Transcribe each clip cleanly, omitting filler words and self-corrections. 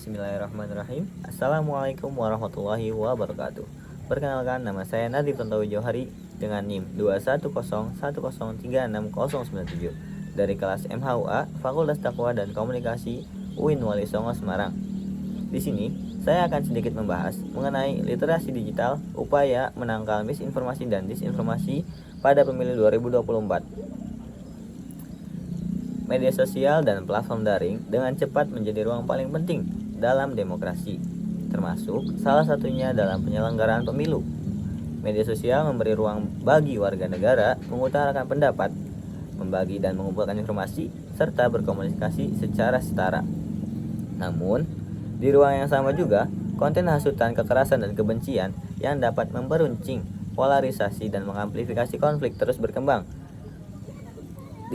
Bismillahirrahmanirrahim. Assalamualaikum warahmatullahi wabarakatuh. Perkenalkan, nama saya Nadif Tontowi Johari dengan NIM 21010369097 dari kelas MHUA Fakultas Taqwa dan Komunikasi UIN Wali Songo Semarang. Di sini saya akan sedikit membahas mengenai literasi digital, upaya menangkal misinformasi dan disinformasi pada pemilu 2024. Media sosial dan platform daring dengan cepat menjadi ruang paling penting dalam demokrasi, termasuk salah satunya dalam penyelenggaraan pemilu. Media sosial memberi ruang bagi warga negara mengutarakan pendapat, membagi dan mengumpulkan informasi, serta berkomunikasi secara setara. Namun, di ruang yang sama juga, konten hasutan, kekerasan, dan kebencian yang dapat memperuncing polarisasi dan mengamplifikasi konflik terus berkembang.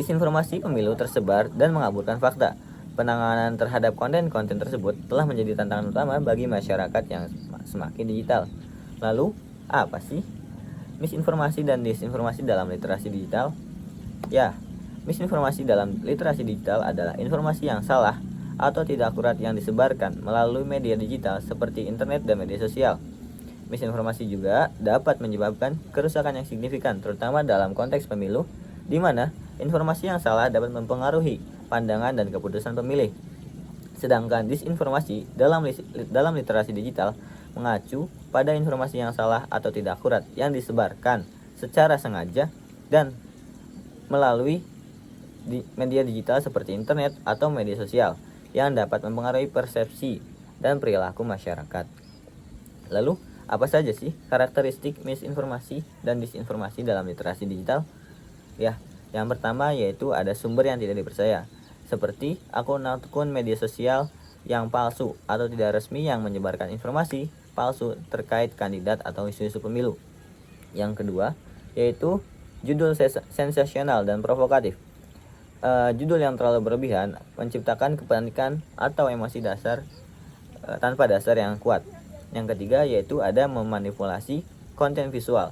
Disinformasi pemilu tersebar dan mengaburkan fakta. Penanganan terhadap konten-konten tersebut telah menjadi tantangan utama bagi masyarakat yang semakin digital. Lalu, apa sih misinformasi dan disinformasi dalam literasi digital? Ya, misinformasi dalam literasi digital adalah informasi yang salah atau tidak akurat yang disebarkan melalui media digital seperti internet dan media sosial. Misinformasi juga dapat menyebabkan kerusakan yang signifikan, terutama dalam konteks pemilu, di mana informasi yang salah dapat mempengaruhi pandangan dan keputusan pemilih. Sedangkan disinformasi dalam literasi digital mengacu pada informasi yang salah atau tidak akurat yang disebarkan secara sengaja dan melalui media digital seperti internet atau media sosial yang dapat mempengaruhi persepsi dan perilaku masyarakat. Lalu, apa saja sih karakteristik misinformasi dan disinformasi dalam literasi digital? Ya, yang pertama yaitu ada sumber yang tidak dipercaya, seperti akun-akun media sosial yang palsu atau tidak resmi yang menyebarkan informasi palsu terkait kandidat atau isu-isu pemilu. Yang kedua yaitu judul sensasional dan provokatif. Judul yang terlalu berlebihan menciptakan kepanikan atau emosi dasar tanpa dasar yang kuat. Yang ketiga yaitu ada memanipulasi konten visual,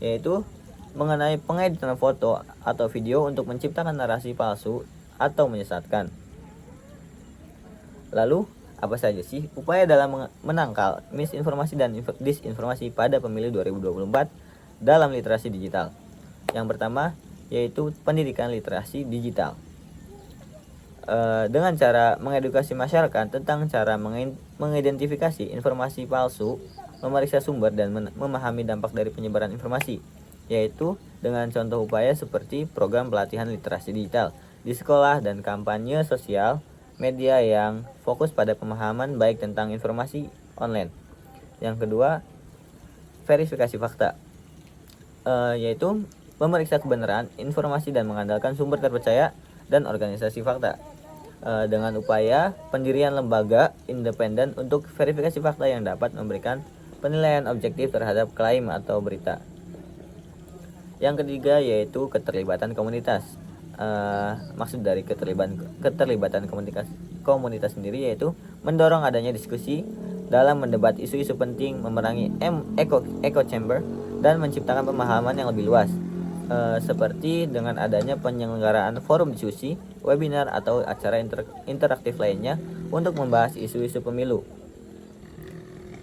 yaitu mengenai pengeditan foto atau video untuk menciptakan narasi palsu atau menyesatkan. Lalu, apa saja sih upaya dalam menangkal misinformasi dan disinformasi pada pemilu 2024 dalam literasi digital? Yang pertama yaitu pendidikan literasi digital. Dengan cara mengedukasi masyarakat tentang cara mengidentifikasi informasi palsu, memeriksa sumber dan memahami dampak dari penyebaran informasi, yaitu dengan contoh upaya seperti program pelatihan literasi digital di sekolah dan kampanye sosial media yang fokus pada pemahaman baik tentang informasi online. Yang kedua, verifikasi fakta, yaitu memeriksa kebenaran informasi dan mengandalkan sumber terpercaya dan organisasi fakta, dengan upaya pendirian lembaga independen untuk verifikasi fakta yang dapat memberikan penilaian objektif terhadap klaim atau berita. Yang ketiga yaitu keterlibatan komunitas. Maksud dari keterlibatan komunitas sendiri yaitu mendorong adanya diskusi dalam mendebat isu-isu penting, memerangi echo chamber, dan menciptakan pemahaman yang lebih luas, seperti dengan adanya penyelenggaraan forum diskusi, webinar, atau acara interaktif lainnya untuk membahas isu-isu pemilu.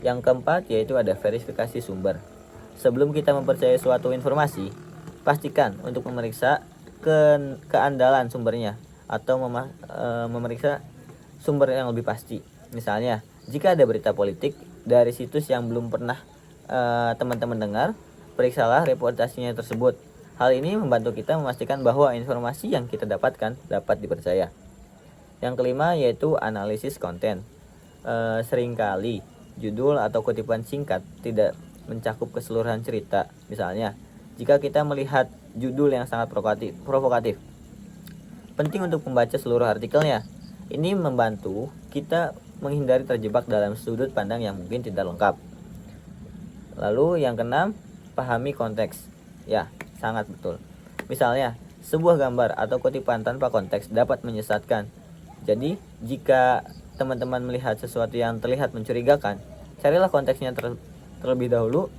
Yang keempat yaitu ada verifikasi sumber. Sebelum kita mempercayai suatu informasi, pastikan untuk memeriksa keandalan sumbernya atau memeriksa sumber yang lebih pasti. Misalnya, jika ada berita politik dari situs yang belum pernah teman-teman dengar, periksalah reputasinya tersebut. Hal ini membantu kita memastikan bahwa informasi yang kita dapatkan dapat dipercaya. Yang kelima yaitu analisis konten. Seringkali judul atau kutipan singkat tidak mencakup keseluruhan cerita. Misalnya, jika kita melihat judul yang sangat provokatif, penting untuk membaca seluruh artikelnya. Ini membantu kita menghindari terjebak dalam sudut pandang yang mungkin tidak lengkap. Lalu yang keenam, pahami konteks. Ya, sangat betul. Misalnya, sebuah gambar atau kutipan tanpa konteks dapat menyesatkan. Jadi, jika teman-teman melihat sesuatu yang terlihat mencurigakan, carilah konteksnya terlebih dahulu.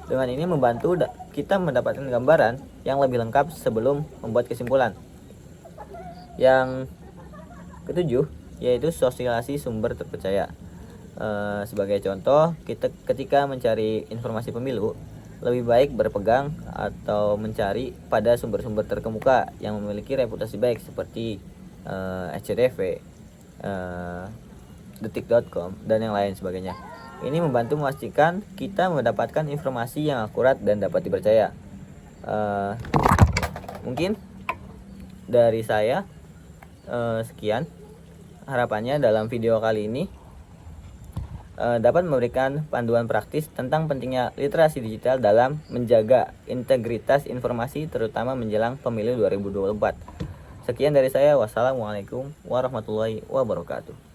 Dengan ini membantu kita mendapatkan gambaran yang lebih lengkap sebelum membuat kesimpulan. Yang ketujuh yaitu sosialisasi sumber terpercaya. Sebagai contoh, kita ketika mencari informasi pemilu, lebih baik berpegang atau mencari pada sumber-sumber terkemuka yang memiliki reputasi baik seperti SCTV, detik.com, dan yang lain sebagainya. Ini membantu memastikan kita mendapatkan informasi yang akurat dan dapat dipercaya. Mungkin dari saya sekian. Harapannya dalam video kali ini dapat memberikan panduan praktis tentang pentingnya literasi digital dalam menjaga integritas informasi terutama menjelang pemilu 2024. Sekian dari saya. Wassalamualaikum warahmatullahi wabarakatuh.